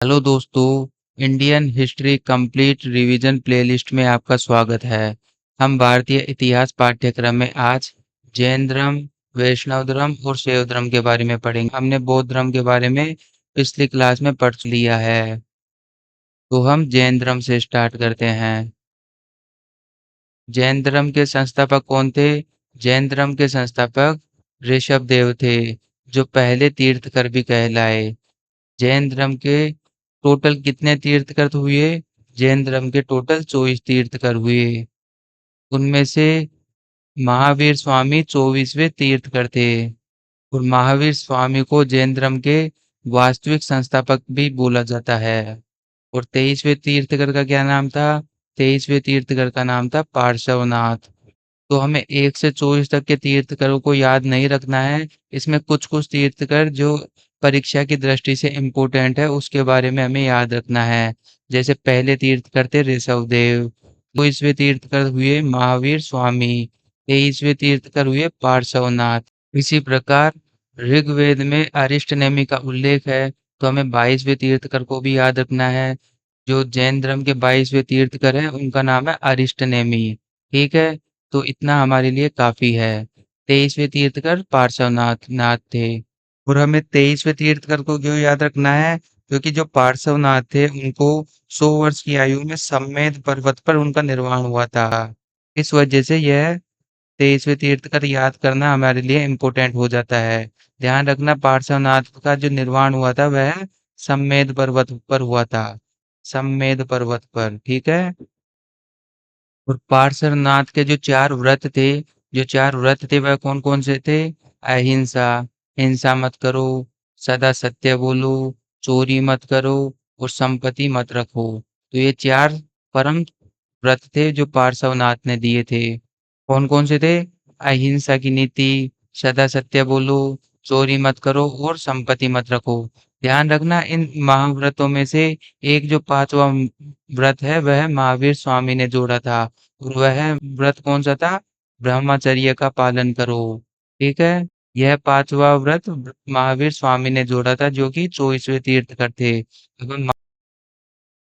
Hello दोस्तों, Indian history complete revision playlist में आपका स्वागत है। हम भारतीय इतिहास पाठ्यक्रम में आज जैन धर्म, वैष्णव धर्म और शैव धर्म के बारे में पढ़ेंगे। हमने बौद्ध धर्म के बारे में पिछली क्लास में पढ़ लिया है, तो हम जैन धर्म से स्टार्ट करते हैं। जैन धर्म के संस्थापक कौन थे? जैन धर्म के संस्थापक ऋषभदेव थे, जो पहले तीर्थकर भी कहलाए। जैन धर्म के टोटल कितने तीर्थकर हुए? जैन धर्म के टोटल 24 तीर्थकर हुए। उनमें से महावीर स्वामी 24वें तीर्थकर थे और महावीर स्वामी को जैन धर्म के वास्तविक संस्थापक भी बोला जाता है। और 23वें तीर्थकर का क्या नाम था? 23वें तीर्थकर का नाम था पार्श्वनाथ। तो हमें 1 से 24 तक के तीर्थंकरों को याद नहीं रखना है। इसमें कुछ-कुछ तीर्थंकर जो परीक्षा की दृष्टि से इम्पोर्टेंट है, उसके बारे में हमें याद रखना है। जैसे पहले तीर्थंकर थे ऋषभदेव, 22वें तीर्थंकर हुए महावीर स्वामी, 23वें तीर्थंकर हुए पार्श्वनाथ। इसी प्रकार ऋग्वेद में अरिष्टनेमि का उल्लेख है, तो हमें 22वें तीर्थंकर को भी याद रखना है। जो जैन धर्म के 22वें तीर्थंकर हैं, उनका नाम है अरिष्टनेमि। ठीक है? तो इतना हमारे लिए काफी है। 23वें तीर्थकर पार्श्वनाथ नाथ थे। और हमें 23वें तीर्थकर को क्यों याद रखना है? क्योंकि जो पार्श्वनाथ थे उनको 100 वर्ष की आयु में सम्मेद पर्वत पर उनका निर्वाण हुआ था। इस वजह से यह 23वें तीर्थकर याद करना हमारे लिए इम्पोर्टेंट हो जाता है। ध्यान रखना, पार्श्वनाथ का जो निर्वाण हुआ था वह सम्मेद पर्वत पर हुआ था। सम्मेद पर्वत पर, ठीक है। और पार्श्वनाथ के जो 4 व्रत थे, वह कौन-कौन से थे? अहिंसा, हिंसा मत करो, सदा सत्य बोलो, चोरी मत करो और संपत्ति मत रखो। तो ये 4 परम व्रत थे जो पार्श्वनाथ ने दिए थे। कौन-कौन से थे? अहिंसा की नीति, सदा सत्य बोलो, चोरी मत करो और संपत्ति मत रखो। ध्यान रखना, इन महाव्रतों में से एक जो 5वां व्रत है वह महावीर स्वामी ने जोड़ा था और वह व्रत कौन सा था? ब्रह्मचर्य का पालन करो। ठीक है? यह 5वां व्रत महावीर स्वामी ने जोड़ा था, जो कि 24वें तीर्थकर थे। अब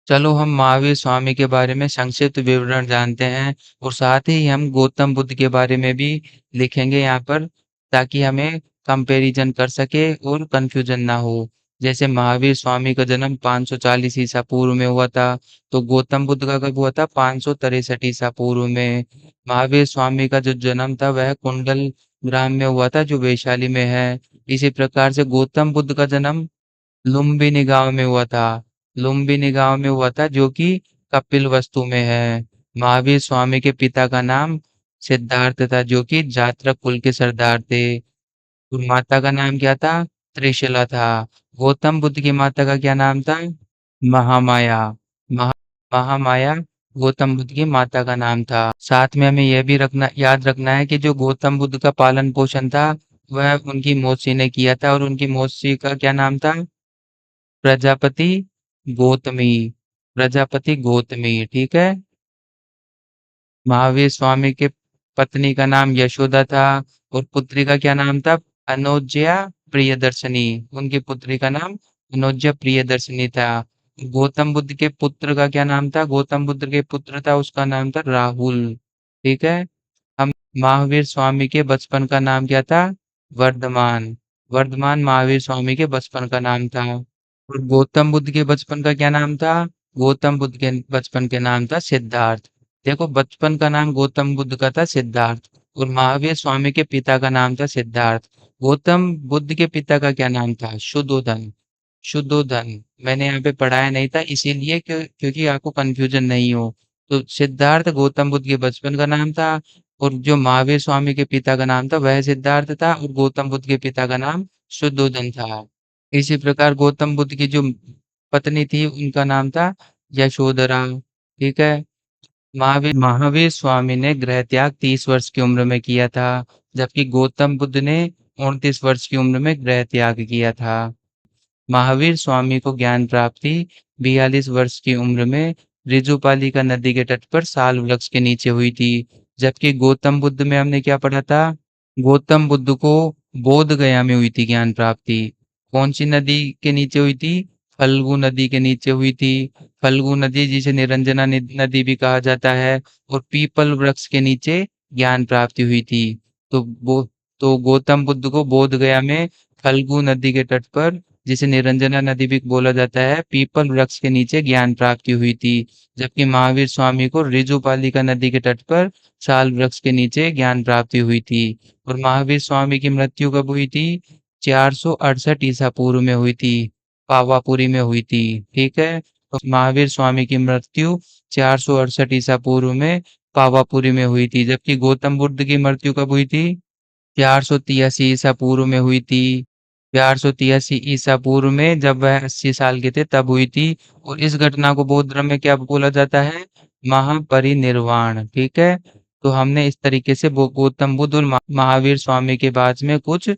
चलो हम महावीर स्वामी के बारे में संक्षिप्त विवरण जानते हैं और साथ ही हम गौतम बुद्ध के बारे में भी लिखेंगे यहाँ पर, ताकि हमें कंपैरिजन कर सके और कंफ्यूजन ना हो। जैसे महावीर स्वामी का जन्म 540 ईसा पूर्व में हुआ था, तो गौतम बुद्ध का कब हुआ था? 563 ईसा पूर्व में। महावीर स्वामी का जो जन्म था वह कुंडल ग्राम में हुआ था, जो वैशाली में है। इसी प्रकार से गौतम बुद्ध का जन्म लुम्बिनी गांव में हुआ था। लुम्बिनी गांव में हुआ था, जो कि कपिलवस्तु में है। महावीर स्वामी के पिता का नाम सिद्धार्थ था, जो कि जात्रक कुल के सरदार थे। और माता का नाम क्या था? त्रिशला था। गौतम बुद्ध की माता का क्या नाम था? महामाया। महा महामाया गौतम बुद्ध की माता का नाम था। साथ में हमें यह भी याद रखना है कि जो गौतम बुद्ध का पालन पोषण था वह उनकी मौसी ने किया था, और उनकी मौसी का क्या नाम था? प्रजापति गौतमी। प्रजापति गौतमी, ठीक है। महावीर स्वामी के पत्नी का नाम यशोदा था और पुत्री का क्या नाम था? अनोज्या प्रियदर्शनी। उनकी पुत्री का नाम अनोज्या प्रियदर्शनी था। गौतम बुद्ध के पुत्र का क्या नाम था? गौतम बुद्ध के पुत्र था, उसका नाम था राहुल। ठीक है। हम महावीर स्वामी के बचपन का नाम क्या था? वर्धमान। वर्धमान महावीर स्वामी के बचपन का नाम था। और गौतम बुद्ध के बचपन का क्या नाम था? गौतम बुद्ध के बचपन के नाम था सिद्धार्थ। देखो, बचपन का नाम गौतम बुद्ध का था सिद्धार्थ, और महावीर स्वामी के पिता का नाम था सिद्धार्थ। गौतम बुद्ध के पिता का क्या नाम था? शुद्धोधन। शुद्धोधन मैंने यहाँ पे पढ़ाया नहीं था, इसीलिए क्योंकि आपको कंफ्यूजन नहीं हो। तो सिद्धार्थ गौतम बुद्ध के बचपन का नाम था, और जो महावीर स्वामी के पिता का नाम था वह सिद्धार्थ था, और गौतम बुद्ध के पिता का नाम शुद्धोधन था। इसी प्रकार गौतम बुद्ध की जो पत्नी थी उनका नाम था यशोधरा। ठीक है। महावीर महावीर स्वामी ने गृह त्याग 30 वर्ष की उम्र में किया था, जबकि गौतम बुद्ध ने 29 वर्ष की उम्र में गृह त्याग किया था। महावीर स्वामी को ज्ञान प्राप्ति 42 वर्ष की उम्र में ऋजुपालिका नदी के तट पर साल वृक्ष के नीचे हुई थी, जबकि गौतम बुद्ध में हमने क्या पढ़ा था? गौतम बुद्ध को बोध गया में हुई थी ज्ञान प्राप्ति। कौन सी नदी के नीचे हुई थी? फल्गु नदी के नीचे हुई थी। फल्गु नदी जिसे निरंजना नदी भी कहा जाता है, और पीपल वृक्ष के नीचे ज्ञान प्राप्ति हुई थी। तो वो तो गौतम बुद्ध को बोध गया में फल्गु नदी के तट पर, जिसे निरंजना नदी भी बोला जाता है, पीपल वृक्ष के नीचे ज्ञान प्राप्ति हुई थी। जबकि महावीर स्वामी को ऋजुपालिका नदी के तट पर साल वृक्ष के नीचे ज्ञान प्राप्ति हुई थी। और महावीर स्वामी की मृत्यु कब हुई थी? 468 ईसा पूर्व में हुई थी, पावापुरी में हुई थी। ठीक है, तो महावीर स्वामी की मृत्यु 468 ईसा पूर्व में पावापुरी में हुई थी। जबकि गौतम बुद्ध की मृत्यु कब हुई थी? 483 ईसा पूर्व में हुई थी। 483 ईसा पूर्व में, जब वह 80 साल के थे तब हुई थी। और इस घटना को बौद्ध धर्म में क्या बोला जाता है? महापरिनिर्वाण। ठीक है, तो हमने इस तरीके से गौतम बुद्ध और महावीर स्वामी के बाद में कुछ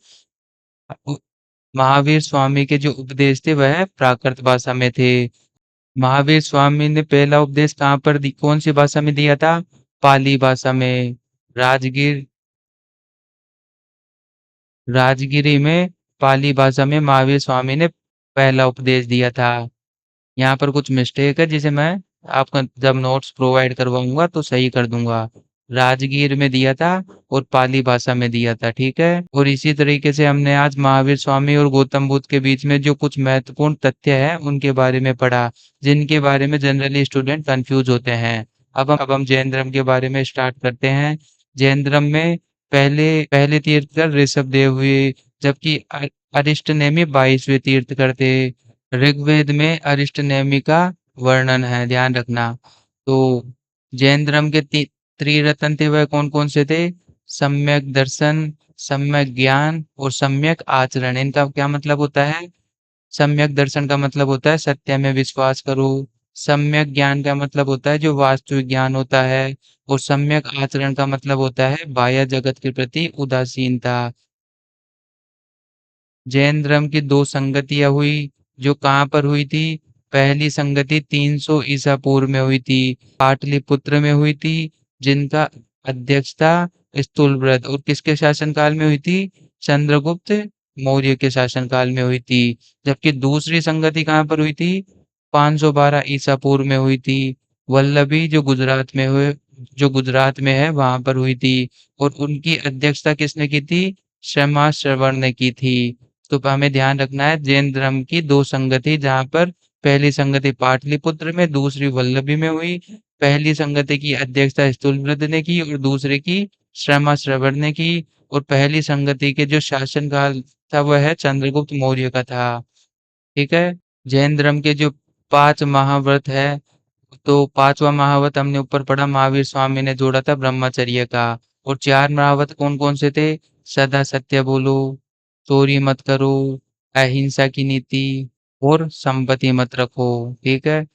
महावीर स्वामी के जो उपदेश थे वह प्राकृत भाषा में थे। महावीर स्वामी ने पहला उपदेश कहाँ पर कौन सी भाषा में दिया था? पाली भाषा में। राजगीर राजगिरी में पाली भाषा में महावीर स्वामी ने पहला उपदेश दिया था। यहाँ पर कुछ मिस्टेक है जिसे मैं आपका जब नोट्स प्रोवाइड करवाऊंगा तो सही कर दूंगा। राजगीर में दिया था और पाली भाषा में दिया था। ठीक है, और इसी तरीके से हमने आज महावीर स्वामी और गौतम बुद्ध के बीच में जो कुछ महत्वपूर्ण तथ्य है उनके बारे में पढ़ा, जिनके बारे में जनरली स्टूडेंट कंफ्यूज होते हैं। अब हम जैन धर्म के बारे में स्टार्ट करते हैं। जैन धर्म में पहले पहले तीर्थकर ऋषभदेव हुए, जबकि अरिष्ट नेमि 22वें तीर्थकर थे। ऋग्वेद में अरिष्ट नेमि का वर्णन है, ध्यान रखना। तो जैन धर्म के त्रिरत्न थे, वह कौन कौन से थे? सम्यक दर्शन, सम्यक ज्ञान और सम्यक आचरण। इनका क्या मतलब होता है? सम्यक दर्शन का मतलब होता है सत्य में विश्वास करो। सम्यक ज्ञान का मतलब होता है जो वास्तविक ज्ञान होता है। और सम्यक आचरण का मतलब होता है बाह्य जगत के प्रति उदासीनता। जैन धर्म की दो संगतियां हुई, जो कहाँ पर हुई थी? पहली संगति 300 ईसा पूर्व में हुई थी, पाटलिपुत्र में हुई थी, जिनका अध्यक्षता स्थूलव्रत, और किसके शासनकाल में हुई थी? चंद्रगुप्त मौर्य के शासनकाल में हुई थी। जबकि दूसरी संगति कहाँ पर हुई थी? 512 ईसा पूर्व में हुई थी, वल्लभी जो गुजरात में है वहां पर हुई थी। और उनकी अध्यक्षता किसने की थी? श्रवण ने की थी। तो हमें ध्यान रखना है जैन धर्म की दो संगति, जहाँ पर पहली संगति पाटलिपुत्र में, दूसरी वल्लभी में हुई। पहली संगति की अध्यक्षता स्थूलव्रत ने की और दूसरे की श्रवण ने की। और पहली संगति के जो शासनकाल था वह है चंद्रगुप्त मौर्य का था। ठीक है, जैन धर्म के जो 5 महाव्रत है, तो 5वां महाव्रत हमने ऊपर पढ़ा, महावीर स्वामी ने जोड़ा था ब्रह्मचर्य का। और 4 महाव्रत कौन कौन से थे? सदा सत्य बोलो, चोरी मत करो, अहिंसा की नीति, और संपत्ति मत रखो। ठीक है,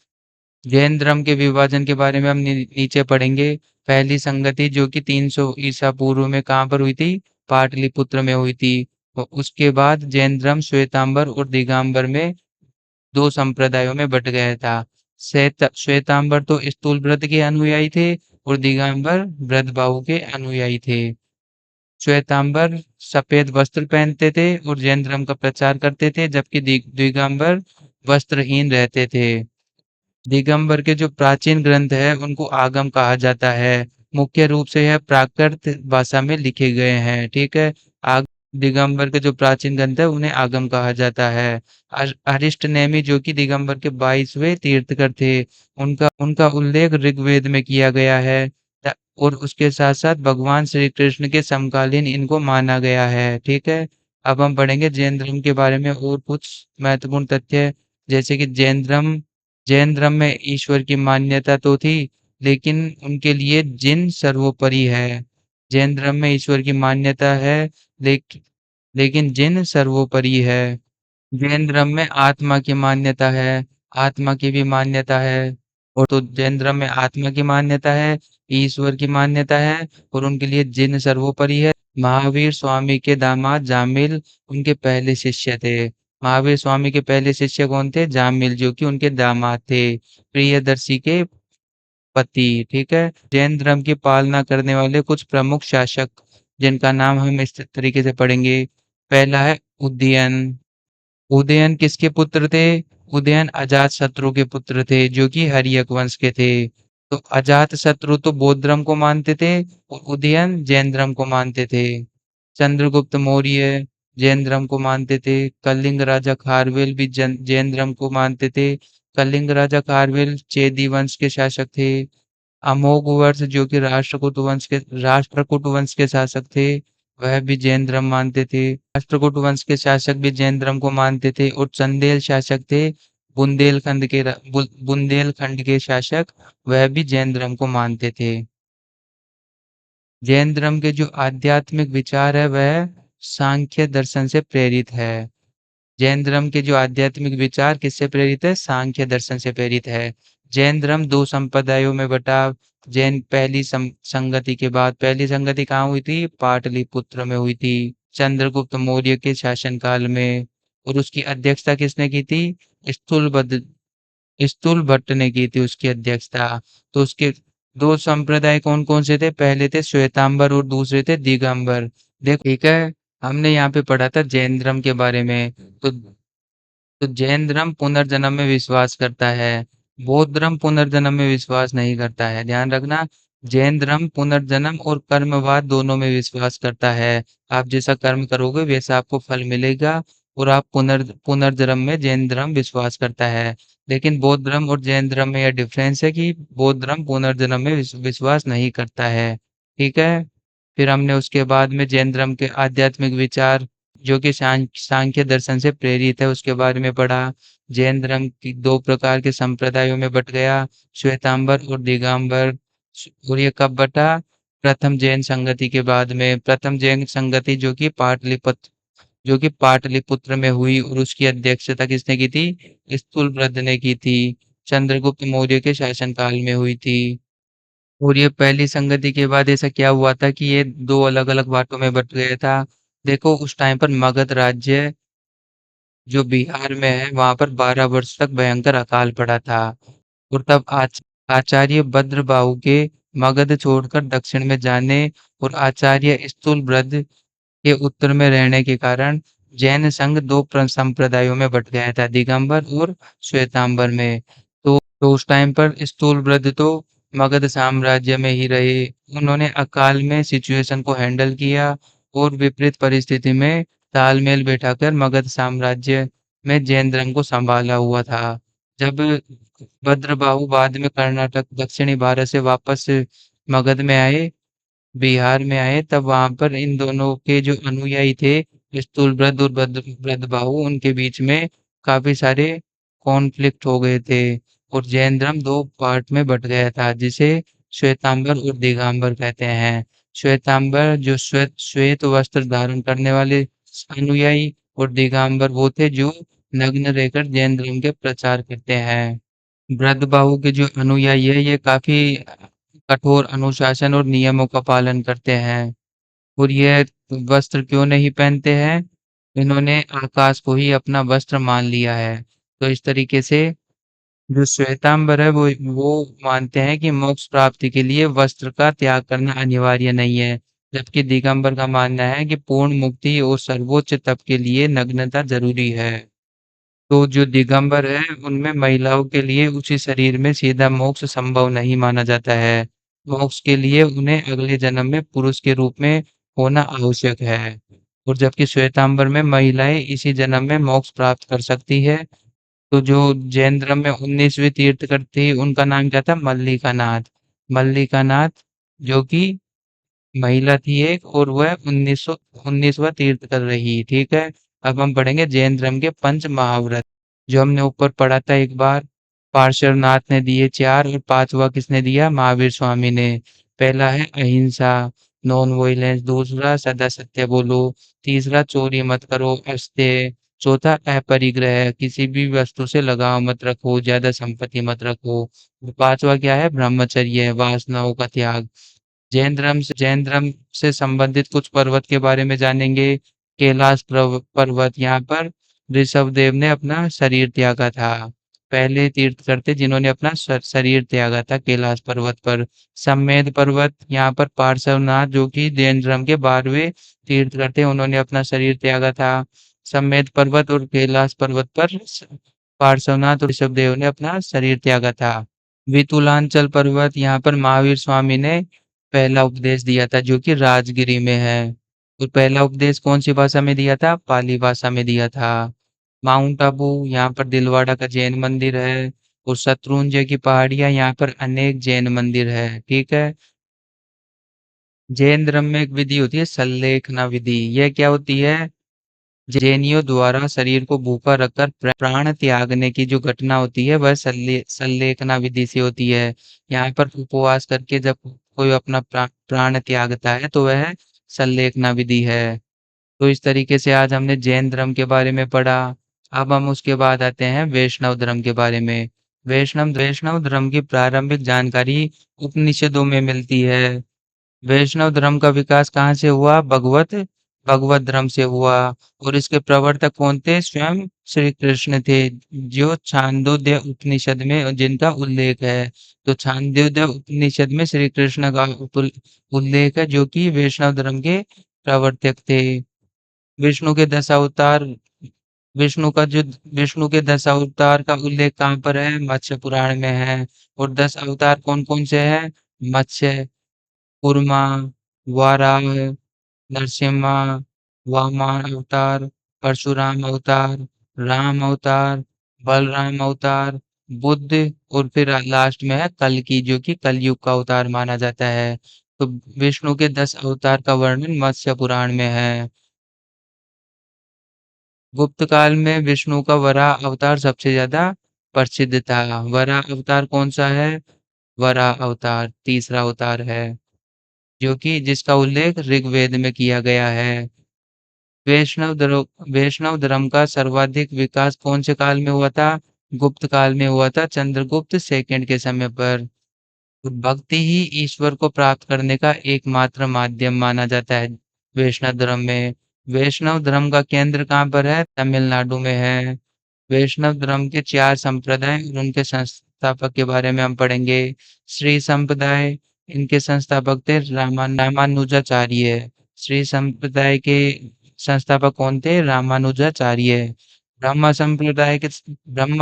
जैन धर्म के विभाजन के बारे में हम नीचे पढ़ेंगे। पहली संगति जो कि 300 ईसा पूर्व में कहाँ पर हुई थी? पाटलिपुत्र में हुई थी। और उसके बाद जैन धर्म श्वेतांबर और दिगंबर में दो संप्रदायों में बट गया था। श्वेतांबर तो स्थूल व्रत के अनुयायी थे और दिगंबर वृद्धबाहु के अनुयायी थे। श्वेतांबर सफेद वस्त्र पहनते थे और जैन धर्म का प्रचार करते थे, जबकि दिगंबर वस्त्रहीन रहते थे। दिगंबर के जो प्राचीन ग्रंथ है उनको आगम कहा जाता है। मुख्य रूप से यह प्राकृत भाषा में लिखे गए हैं। ठीक है, आग दिगंबर के जो प्राचीन ग्रंथ है उन्हें आगम कहा जाता है। अरिष्ट नेमि जो कि दिगंबर के 22वें तीर्थकर थे, उनका उनका उल्लेख ऋग्वेद में किया गया है। और उसके साथ साथ भगवान श्री कृष्ण के समकालीन इनको माना गया है। ठीक है, अब हम पढ़ेंगे जैन धर्म के बारे में और कुछ महत्वपूर्ण तथ्य, जैसे कि जैन धर्म में ईश्वर की मान्यता तो थी, लेकिन उनके लिए जिन सर्वोपरि है। जैन धर्म में ईश्वर की मान्यता है, लेकिन जिन सर्वोपरि है। जैन धर्म में आत्मा की मान्यता है, आत्मा की भी मान्यता है। और तो जैन धर्म में आत्मा की मान्यता है, ईश्वर की मान्यता है, और उनके लिए जिन सर्वोपरि है। महावीर स्वामी के दामाद जामिल उनके पहले शिष्य थे। महावीर स्वामी के पहले शिष्य कौन थे? जामिल, जो कि उनके दामाद थे, प्रियदर्शी के पति। ठीक है, जैन धर्म की पालना करने वाले कुछ प्रमुख शासक, जिनका नाम हम इस तरीके से पढ़ेंगे। पहला है उदयन। उदयन किसके पुत्र थे? उदयन अजातशत्रु के पुत्र थे, जो कि हर्यक वंश के थे। तो अजातशत्रु तो बौद्ध धर्म को मानते थे और उदयन जैन धर्म को मानते थे। चंद्रगुप्त मौर्य जैन धर्म को मानते थे। कलिंग राजा खारवेल भी जैन धर्म को मानते थे। कलिंग राजा खारवेल चेदी वंश के शासक थे। अमोघवर्ष जो कि राष्ट्रकूट वंश के शासक थे, वह भी जैन धर्म मानते थे। राष्ट्रकूट वंश के शासक भी जैन धर्म को मानते थे और चंदेल शासक थे, बुंदेलखंड के शासक, वह भी जैन धर्म को मानते थे। जैन धर्म के जो आध्यात्मिक विचार है वह सांख्य दर्शन से प्रेरित है। जैन धर्म के जो आध्यात्मिक विचार किससे प्रेरित है? सांख्य दर्शन से प्रेरित है। जैन धर्म दो संप्रदायों में बटा। जैन पहली संगति के बाद, पहली संगति कहाँ हुई थी? पाटलिपुत्र में हुई थी, चंद्रगुप्त मौर्य के शासनकाल में। और उसकी अध्यक्षता किसने की थी? स्थूल भट्ट ने की थी उसकी अध्यक्षता। तो उसके दो संप्रदाय कौन कौन से थे? पहले थे श्वेतांबर और दूसरे थे दिगंबर। देखो ठीक है, हमने यहाँ पे पढ़ा था जैन धर्म के बारे में। तो जैन धर्म पुनर्जन्म में विश्वास करता है। बौद्ध धर्म पुनर्जन्म में विश्वास नहीं करता है, ध्यान रखना। जैन धर्म पुनर्जन्म और कर्मवाद दोनों में विश्वास करता है। आप जैसा कर्म करोगे वैसा आपको फल मिलेगा। और आप पुनर्जन्म में जैन धर्म विश्वास करता है। लेकिन बौद्ध धर्म और जैन धर्म में यह डिफरेंस है कि बौद्ध धर्म पुनर्जन्म में विश्वास नहीं करता है। ठीक है। फिर हमने उसके बाद में जैन धर्म के आध्यात्मिक विचार, जो कि सांख्य दर्शन से प्रेरित है, उसके बारे में पढ़ा। जैन धर्म की दो प्रकार के संप्रदायों में बट गया, श्वेतांबर और दिगंबर। और ये कब बटा? प्रथम जैन संगति के बाद में। प्रथम जैन संगति जो कि पाटलिपुत्र में हुई, और उसकी अध्यक्षता किसने की थी? स्थूलभद्र ने की थी। चंद्रगुप्त मौर्य के शासनकाल में हुई थी। और ये पहली संगति के बाद ऐसा क्या हुआ था कि ये दो अलग अलग बांटों में बट गया था। देखो उस टाइम पर मगध राज्य जो बिहार में है, वहां पर 12 वर्ष तक भयंकर अकाल पड़ा था। और तब आचार्य भद्रबाहु के मगध छोड़कर दक्षिण में जाने और आचार्य स्थूलभद्र के उत्तर में रहने के कारण जैन संघ दो संप्रदायों में बट गया था, दिगंबर और श्वेतांबर में। तो उस टाइम पर स्थूलभद्र तो मगध साम्राज्य में ही रहे। उन्होंने अकाल में सिचुएशन को हैंडल किया और विपरीत परिस्थिति में तालमेल बैठाकर मगध साम्राज्य में जैन धर्म को संभाला हुआ था। जब भद्रबाहु बाद में कर्नाटक दक्षिणी भारत से वापस मगध में आए, बिहार में आए, तब वहां पर इन दोनों के जो अनुयायी थे, स्थूलभद्र और भद्रबाहु, उनके बीच में काफी सारे कॉन्फ्लिक्ट हो गए थे और जैन धर्म दो पार्ट में बट गया था, जिसे श्वेतांबर और दिगंबर कहते हैं। श्वेतांबर जो श्वेत श्वेत वस्त्र धारण करने वाले अनुयायी, और दिगंबर वो थे जो नग्न रहकर जैन धर्म के प्रचार करते हैं। भद्रबाहु के जो अनुयायी है, ये काफी कठोर अनुशासन और नियमों का पालन करते हैं। और ये वस्त्र क्यों नहीं पहनते हैं? इन्होंने आकाश को ही अपना वस्त्र मान लिया है। तो इस तरीके से जो श्वेतांबर है वो मानते हैं कि मोक्ष प्राप्ति के लिए वस्त्र का त्याग करना अनिवार्य नहीं है, जबकि दिगंबर का मानना है कि पूर्ण मुक्ति और सर्वोच्च तप के लिए नग्नता जरूरी है। तो जो दिगंबर है उनमें महिलाओं के लिए उसी शरीर में सीधा मोक्ष संभव नहीं माना जाता है। मोक्ष के लिए उन्हें अगले जन्म में पुरुष के रूप में होना आवश्यक है। और जबकि श्वेतांबर में महिलाएं इसी जन्म में मोक्ष प्राप्त कर सकती है। तो जो जैन धर्म में 19वीं तीर्थकर थी, उनका नाम क्या था? मल्लिकानाथ। मल्लिकानाथ, जो कि महिला थी एक, और वह 19वां तीर्थकर रही। ठीक है। अब हम पढ़ेंगे जैन धर्म के पंच महाव्रत, जो हमने ऊपर पढ़ा था एक बार। पार्श्वनाथ ने दिए 4 और 5वां किसने दिया? महावीर स्वामी ने। पहला है अहिंसा, नॉन वायलेंस। दूसरा सदा सत्य बोलो। तीसरा चोरी मत करो, अस्तेय। चौथा अपरिग्रह, किसी भी वस्तु से लगाव मत रखो, ज्यादा संपत्ति मत रखो। और पांचवा क्या है? ब्रह्मचर्य, वासनाओं का त्याग। जैन धर्म से संबंधित कुछ पर्वत के बारे में जानेंगे। कैलाश पर्वत, यहाँ पर ऋषभदेव ने अपना शरीर त्यागा था। पहले तीर्थकर थे जिन्होंने अपना शरीर त्यागा था कैलाश पर्वत पर। सम्मेद पर्वत, यहाँ पर पार्श्वनाथ जो कि जैन धर्म के 12वें तीर्थकर थे, उन्होंने अपना शरीर त्यागा था। समेत पर्वत और कैलाश पर्वत पर पार्श्वनाथ और ऋषभदेव ने अपना शरीर त्यागा था। वितुलांचल पर्वत, यहाँ पर महावीर स्वामी ने पहला उपदेश दिया था जो कि राजगिरी में है। और पहला उपदेश कौन सी भाषा में दिया था? पाली भाषा में दिया था। माउंट आबू, यहाँ पर दिलवाड़ा का जैन मंदिर है। और शत्रुंजय की पहाड़ियां, यहाँ पर अनेक जैन मंदिर है। ठीक है। जैन धर्म में एक विधि होती है सल्लेखना विधि। यह क्या होती है? जैनियों द्वारा शरीर को भूखा रखकर प्राण त्यागने की जो घटना होती है वह सल्लेखना विधि से होती है। यहाँ पर उपवास करके जब कोई अपना प्राण त्यागता है तो वह सल्लेखना विधि है। तो इस तरीके से आज हमने जैन धर्म के बारे में पढ़ा। अब हम उसके बाद आते हैं वैष्णव धर्म के बारे में। वैष्णव धर्म की प्रारंभिक जानकारी उपनिषदों में मिलती है। वैष्णव धर्म का विकास कहाँ से हुआ? भगवत धर्म से हुआ। और इसके प्रवर्तक कौन थे? स्वयं श्री कृष्ण थे, जो छांदोग्य उपनिषद में जिनका उल्लेख है। तो छांदोग्य उपनिषद में श्री कृष्ण का उल्लेख है, जो कि वैष्णव धर्म के प्रवर्तक थे। विष्णु के 10 अवतार, विष्णु का जो विष्णु के 10 अवतार का उल्लेख कहाँ पर है? मत्स्य पुराण में है। और 10 अवतार कौन कौन से हैं? मत्स्य, कूर्मा, वाराह, नरसिम्हा, वामन अवतार, परशुराम अवतार, राम अवतार, बलराम अवतार, बुद्ध, और फिर लास्ट में है कल्कि, जो कि कलयुग का अवतार माना जाता है। तो विष्णु के 10 अवतार का वर्णन मत्स्य पुराण में है। गुप्त काल में विष्णु का वराह अवतार सबसे ज्यादा प्रसिद्ध था। वराह अवतार कौन सा है? वराह अवतार तीसरा अवतार है, जो कि जिसका उल्लेख ऋग्वेद में किया गया है। वैष्णव धर्म का सर्वाधिक विकास कौन से काल में हुआ था? गुप्त काल में हुआ था, चंद्रगुप्त सेकंड के समय पर। तो भक्ति ही ईश्वर को प्राप्त करने का एकमात्र माध्यम माना जाता है वैष्णव धर्म में। वैष्णव धर्म का केंद्र कहाँ पर है? तमिलनाडु में है। वैष्णव धर्म के 4 संप्रदाय और उनके संस्थापक के बारे में हम पढ़ेंगे। श्री संप्रदाय, इनके संस्थापक थे रामानुजाचार्य। श्री संप्रदाय के संस्थापक कौन थे? रामानुजाचार्य। ब्रह्मा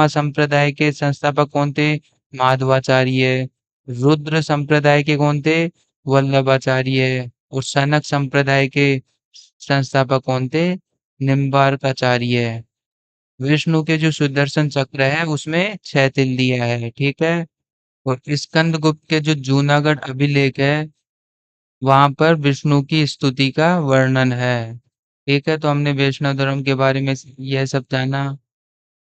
संप्रदाय के संस्थापक कौन थे? माधवाचार्य। रुद्र संप्रदाय के कौन थे? वल्लभाचार्य। और सनक संप्रदाय के संस्थापक कौन थे? निम्बार्काचार्य। विष्णु के जो सुदर्शन चक्र है उसमें 6 तिल दिया है। ठीक है। और स्कंदगुप्त के जो जूनागढ़ अभिलेख है वहां पर विष्णु की स्तुति का वर्णन है। ठीक है। तो हमने वैष्णव धर्म के बारे में यह सब जाना।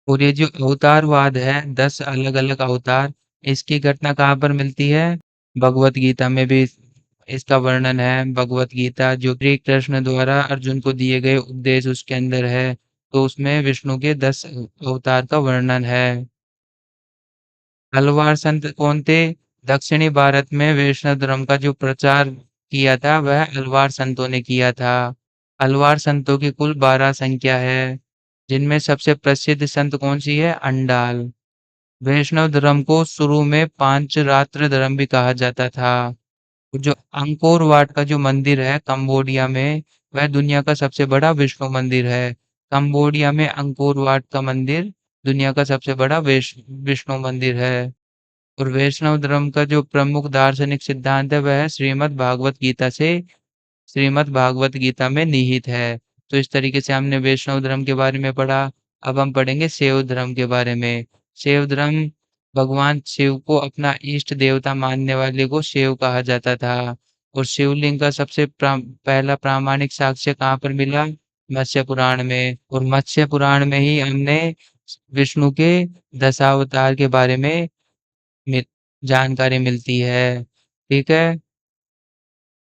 और ये जो अवतारवाद है, 10 अलग अलग अवतार, इसकी घटना कहाँ पर मिलती है? भगवत गीता में भी इसका वर्णन है। भगवत गीता जो श्री कृष्ण द्वारा अर्जुन को दिए गए उपदेश उसके अंदर है। तो उसमें विष्णु के 10 अवतार का वर्णन है। हलवार संत कौन थे? दक्षिणी भारत में वैष्णव धर्म का जो प्रचार किया था वह हलवार संतों ने किया था। हलवार संतों की कुल 12 संख्या है, जिनमें सबसे प्रसिद्ध संत कौन सी है? अंडाल। वैष्णव धर्म को शुरू में पांच रात्र धर्म भी कहा जाता था। जो अंकोर वाट का जो मंदिर है कंबोडिया में, वह दुनिया का सबसे बड़ा विष्णु मंदिर है। कंबोडिया में अंकोर वाट का मंदिर दुनिया का सबसे बड़ा विष्णु मंदिर है। और वैष्णव धर्म का जो प्रमुख दार्शनिक सिद्धांत है वह श्रीमद् भागवत गीता में निहित है। तो इस तरीके से हमने वैष्णव धर्म के बारे में पढ़ा। अब हम पढ़ेंगे शैव धर्म के बारे में। शैव धर्म, भगवान शिव को अपना इष्ट देवता मानने वाले को शैव कहा जाता था। और शिवलिंग का सबसे पहला प्रामाणिक साक्ष्य कहाँ पर मिला? मत्स्य पुराण में। और मत्स्य पुराण में ही हमने विष्णु के दशावतार के बारे में जानकारी मिलती है। ठीक है।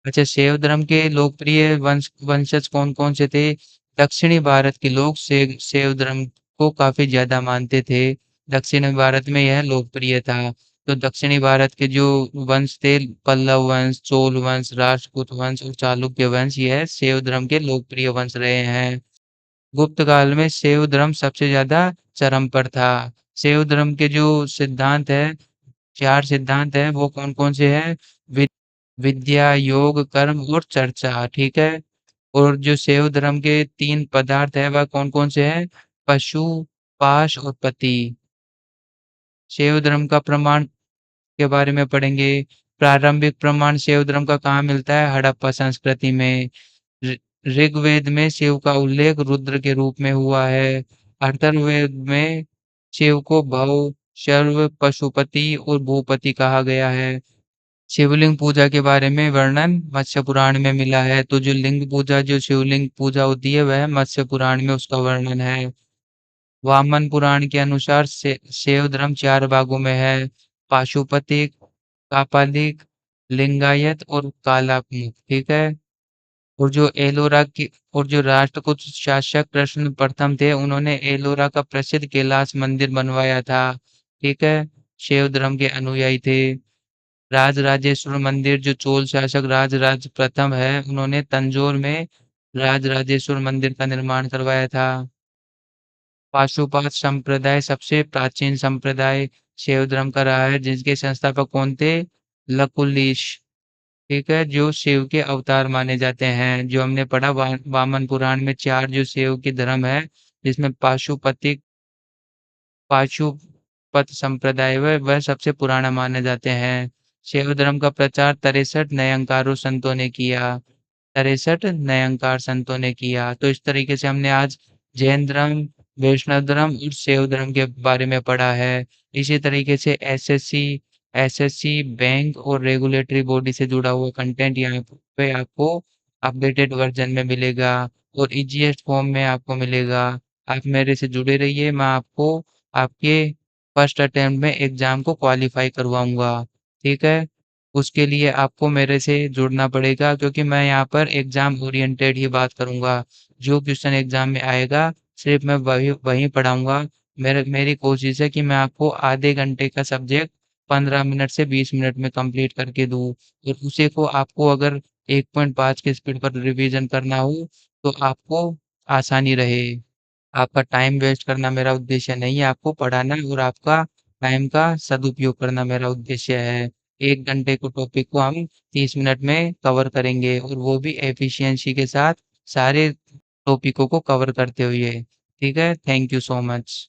अच्छा, शैव धर्म के लोकप्रिय वंशज कौन कौन से थे? दक्षिणी भारत के लोग शैव धर्म को काफी ज्यादा मानते थे। दक्षिणी भारत में यह लोकप्रिय था। तो दक्षिणी भारत के जो वंश थे, पल्लव वंश, चोल वंश, राष्ट्रकूट वंश और चालुक्य वंश, यह शैव धर्म के लोकप्रिय वंश रहे हैं। गुप्त काल में शैव धर्म सबसे ज्यादा चरम पर था। शैव धर्म के जो सिद्धांत है, 4 सिद्धांत है, वो कौन कौन से हैं? विद्या, योग, कर्म और चर्चा। ठीक है। और जो शैव धर्म के 3 पदार्थ हैं वह कौन-कौन से हैं? पशु, पाश और पति। शैव धर्म का प्रमाण के बारे में पढ़ेंगे। प्रारंभिक प्रमाण शैव धर्म का कहाँ मिलता है? हड़प्पा संस्कृति में। ऋ ऋग्वेद में शिव का उल्लेख रुद्र के रूप में हुआ है। अथर्ववेद में शिव को भव, शर्व, पशुपति और भूपति कहा गया है। शिवलिंग पूजा के बारे में वर्णन मत्स्य पुराण में मिला है। तो जो लिंग पूजा, जो शिवलिंग पूजा होती है, वह मत्स्य पुराण में उसका वर्णन है। वामन पुराण के अनुसार शैव धर्म 4 भागों में है। पाशुपतिक, कापालिक, लिंगायत और कालात्मक। ठीक है। और जो एलोरा की और जो राष्ट्रकूट शासक कृष्ण प्रथम थे, उन्होंने एलोरा का प्रसिद्ध कैलाश मंदिर बनवाया था। ठीक है। शैव धर्म के अनुयायी थे। राजराजेश्वर मंदिर, जो चोल शासक राजराज प्रथम है, उन्होंने तंजौर में राजराजेश्वर मंदिर का निर्माण करवाया था। पाशुपात संप्रदाय सबसे प्राचीन संप्रदाय शैव धर्म का रहा है, जिसके संस्थापक कौन थे? लकुलिश। ठीक है, जो शिव के अवतार माने जाते हैं। जो हमने पढ़ा वामन पुराण में 4 जो शिव के धर्म है, जिसमें पाशुपत संप्रदाय वह सबसे पुराना माने जाते हैं। शैव धर्म का प्रचार 63 नयंकारों संतों ने किया। 63 नयंकार संतों ने किया। तो इस तरीके से हमने आज जैन धर्म, वैष्णव धर्म और शैव धर्म के बारे में पढ़ा है। इसी तरीके से एसएससी, बैंक और रेगुलेटरी बॉडी से जुड़ा हुआ कंटेंट यहाँ पे आपको अपडेटेड वर्जन में मिलेगा और ईजीएस्ट फॉर्म में आपको मिलेगा। आप मेरे से जुड़े रहिए, मैं आपको आपके फर्स्ट अटेम्प्ट में एग्जाम को क्वालिफाई करवाऊंगा। ठीक है। उसके लिए आपको मेरे से जुड़ना पड़ेगा, क्योंकि मैं यहाँ पर एग्जाम ओरिएंटेड ही बात करूंगा। जो क्वेश्चन एग्जाम में आएगा सिर्फ मैं वही वही पढ़ाऊंगा। मेरी कोशिश है कि मैं आपको आधे घंटे का सब्जेक्ट 15 मिनट से 20 मिनट में कंप्लीट करके दूं, और उसे को आपको अगर 1.5 की स्पीड पर रिवीजन करना हो तो आपको आसानी रहे। आपका टाइम वेस्ट करना मेरा उद्देश्य नहीं है, आपको पढ़ाना और आपका टाइम का सदुपयोग करना मेरा उद्देश्य है। 1 घंटे को टॉपिक को हम 30 मिनट में कवर करेंगे, और वो भी एफिशिएंसी के साथ सारे टॉपिकों को कवर करते हुए। ठीक है? Thank you so much.